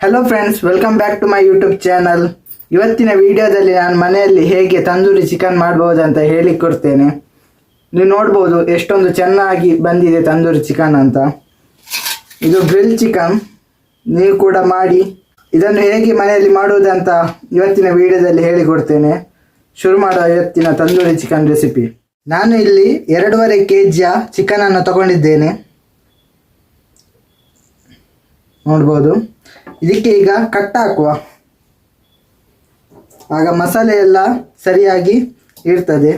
Hello friends, welcome back to my YouTube channel. ಇವತ್ತಿನ ವಿಡಿಯೋದಲ್ಲಿ ನಾನು ಮನೆಯಲ್ಲಿ ಹೇಗೆ ತಂದೂರಿ ಚಿಕನ್ ಮಾಡ್ಬೋದು ಅಂತ ಹೇಳಿಕೊಡ್ತೇನೆ. ನೀವು ನೋಡ್ಬೋದು ಎಷ್ಟೊಂದು ಚೆನ್ನಾಗಿ ಬಂದಿದೆ ತಂದೂರಿ ಚಿಕನ್ ಅಂತ. ಇದು ಗ್ರಿಲ್ ಚಿಕನ್. ನೀವು ಕೂಡ ಮಾಡಿ. ಇದನ್ನು ಹೇಗೆ ಮನೆಯಲ್ಲಿ ಮಾಡುವುದಂತ ಇವತ್ತಿನ ವಿಡಿಯೋದಲ್ಲಿ ಹೇಳಿಕೊಡ್ತೇನೆ. ಶುರು ಮಾಡುವ ಇವತ್ತಿನ ತಂದೂರಿ ಚಿಕನ್ ರೆಸಿಪಿ. ನಾನು ಇಲ್ಲಿ 2.5 kg ಚಿಕನನ್ನು ತಗೊಂಡಿದ್ದೇನೆ. ನೋಡ್ಬೋದು. ಇದಕ್ಕೆ ಈಗ ಕಟ್ ಹಾಕುವ, ಆಗ ಮಸಾಲೆ ಎಲ್ಲ ಸರಿಯಾಗಿ ಇರ್ತದೆ.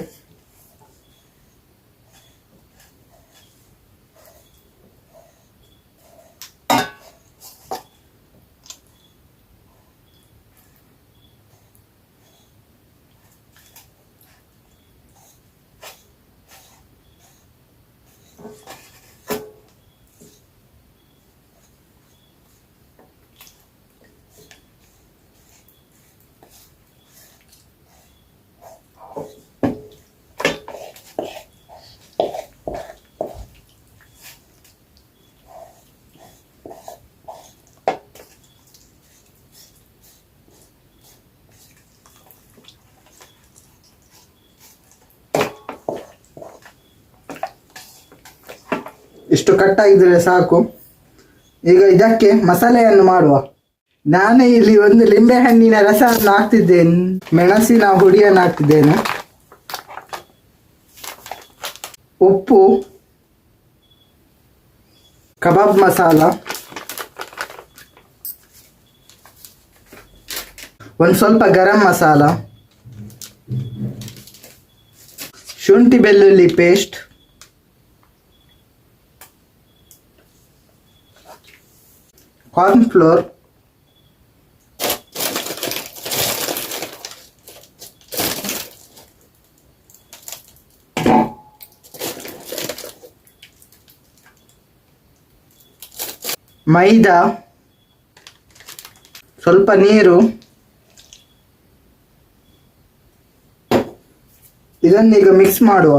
ಇಷ್ಟು ಕಟ್ಟಾಗಿದ್ರೆ ಸಾಕು. ಈಗ ಇದಕ್ಕೆ ಮಸಾಲೆಯನ್ನು ಮಾಡುವ. ನಾನು ಇಲ್ಲಿ ಒಂದು ಲಿಂಬೆ ಹಣ್ಣಿನ ರಸವನ್ನು ಹಾಕ್ತಿದ್ದೇನೆ, ಮೆಣಸಿನ ಹುಡಿಯನ್ನು ಹಾಕ್ತಿದ್ದೇನೆ, ಉಪ್ಪು, ಕಬಾಬ್ ಮಸಾಲ, ಒಂದು ಸ್ವಲ್ಪ ಗರಂ ಮಸಾಲ, ಶುಂಠಿ ಬೆಳ್ಳುಳ್ಳಿ ಪೇಸ್ಟ್, ಕಾರ್ನ್ ಫ್ಲೋರ್, ಮೈದಾ, ಸ್ವಲ್ಪ ನೀರು. ಇದನ್ನೀಗ ಮಿಕ್ಸ್ ಮಾಡುವ.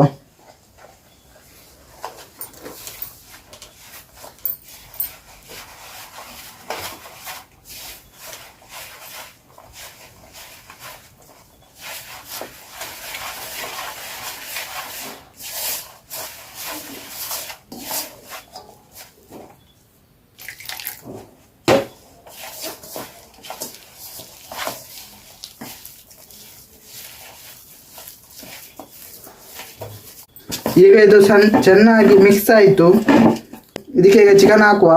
ಈಗ ಇದು ಚೆನ್ನಾಗಿ ಮಿಕ್ಸ್ ಆಯಿತು. ಇದಕ್ಕೆ ಈಗ ಚಿಕನ್ ಹಾಕುವ.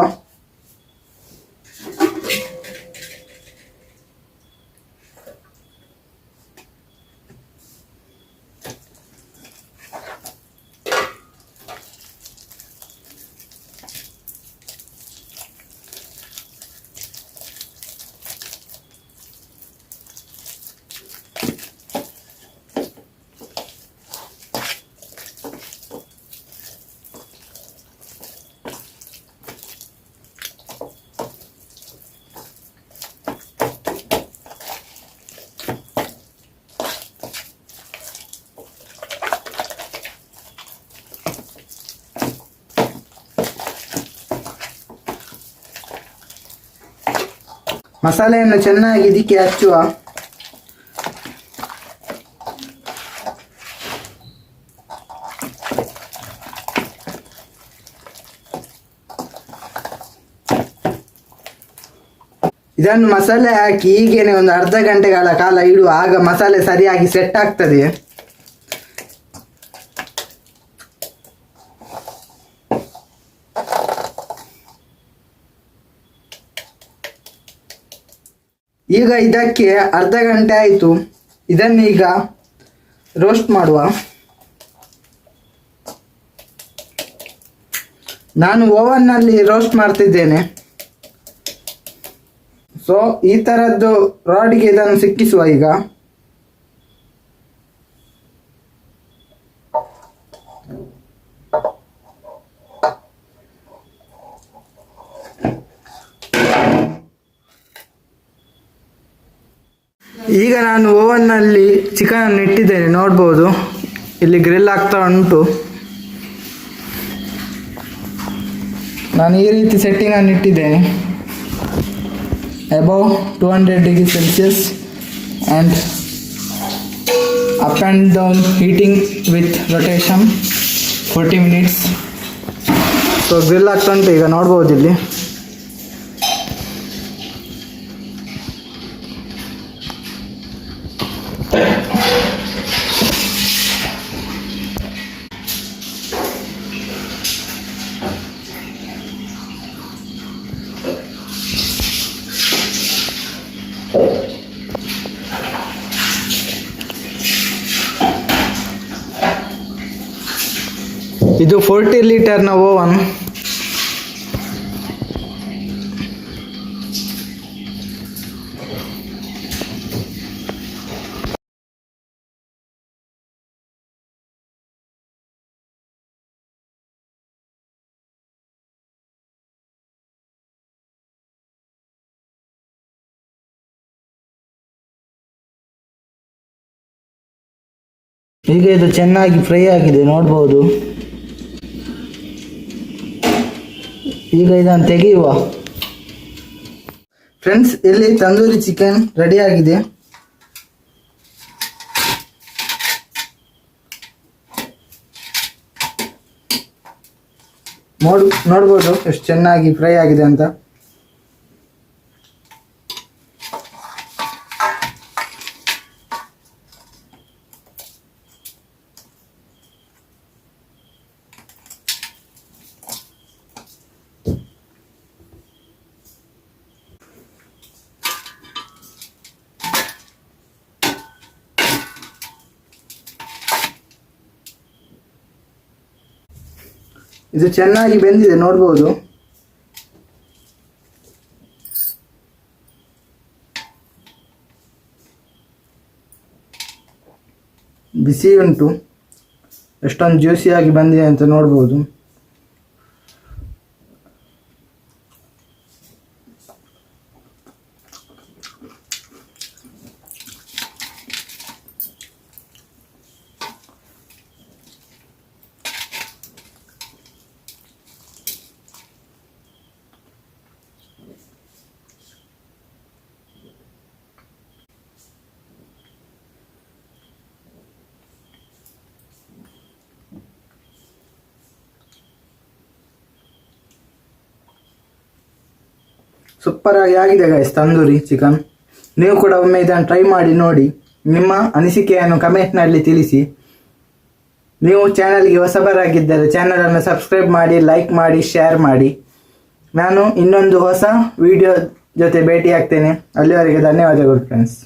ಮಸಾಲೆಯನ್ನು ಚೆನ್ನಾಗಿ ಇದಕ್ಕೆ ಹಚ್ಚುವ. ಇದನ್ನು ಮಸಾಲೆ ಹಾಕಿ ಹೀಗೇನೆ ಒಂದು ಅರ್ಧ ಗಂಟೆಗಳ ಕಾಲ ಇಡುವ. ಆಗ ಮಸಾಲೆ ಸರಿಯಾಗಿ ಸೆಟ್ ಆಗ್ತದೆ. ಈಗ ಇದಕ್ಕೆ ಅರ್ಧ ಗಂಟೆ ಆಯಿತು. ಇದನ್ನೀಗ ರೋಸ್ಟ್ ಮಾಡುವ. ನಾನು ಓವನ್ನಲ್ಲಿ ರೋಸ್ಟ್ ಮಾಡ್ತಿದ್ದೇನೆ. ಸೊ ಈ ಥರದ್ದು ರಾಡಿಗೆ ಇದನ್ನು ಸಿಕ್ಕಿಸುವ. ಈಗ ಈಗ ನಾನು ಓವನ್ನಲ್ಲಿ ಚಿಕನನ್ನು ಇಟ್ಟಿದ್ದೇನೆ. ನೋಡ್ಬೋದು ಇಲ್ಲಿ ಗ್ರಿಲ್ ಆಗ್ತಾ ಉಂಟು. ನಾನು ಈ ರೀತಿ ಸೆಟ್ಟಿಂಗನ್ನು ಇಟ್ಟಿದ್ದೇನೆ. above 200 degrees Celsius and up and down heating with rotation 40 minutes. So grill ಆಗ್ತಾ ಉಂಟು, ಈಗ ನೋಡ್ಬೋದು ಇಲ್ಲಿ. ಇದು 40 ಲೀಟರ್ನ ಓವನ್. ಈಗ ಇದು ಚೆನ್ನಾಗಿ ಫ್ರೈ ಆಗಿದೆ, ನೋಡ್ಬೋದು. ಈಗ ಇದನ್ನು ತೆಗೆಯುವ. ಫ್ರೆಂಡ್ಸ್, ಇಲ್ಲಿ ತಂದೂರಿ ಚಿಕನ್ ರೆಡಿ ಆಗಿದೆ. ನೋಡ್ಬೋದು ಎಷ್ಟು ಚೆನ್ನಾಗಿ ಫ್ರೈ ಆಗಿದೆ ಅಂತ. ಇದು ಚೆನ್ನಾಗಿ ಬೆಂದಿದೆ, ನೋಡ್ಬೋದು. ಬಿಸಿ ಉಂಟು, ಎಷ್ಟೊಂದು ಜ್ಯೂಸಿಯಾಗಿ ಬಂದಿದೆ ಅಂತ ನೋಡ್ಬೋದು. ಸೂಪರ್ ಆಗಿದೆ ಗೈಸ್ ತಂದೂರಿ ಚಿಕನ್. ನೀವು ಕೂಡ ಒಮ್ಮೆ ಇದನ್ನು ಟ್ರೈ ಮಾಡಿ ನೋಡಿ. ನಿಮ್ಮ ಅನಿಸಿಕೆಯನ್ನು ಕಮೆಂಟ್ನಲ್ಲಿ ತಿಳಿಸಿ. ನೀವು ಚಾನಲ್ಗೆ ಹೊಸಬರಾಗಿದ್ದರೆ ಚಾನಲನ್ನು ಸಬ್ಸ್ಕ್ರೈಬ್ ಮಾಡಿ, ಲೈಕ್ ಮಾಡಿ, ಶೇರ್ ಮಾಡಿ. ನಾನು ಇನ್ನೊಂದು ಹೊಸ ವಿಡಿಯೋ ಜೊತೆ ಭೇಟಿ ಆಗ್ತೇನೆ. ಅಲ್ಲಿವರೆಗೆ ಧನ್ಯವಾದಗಳು ಫ್ರೆಂಡ್ಸ್.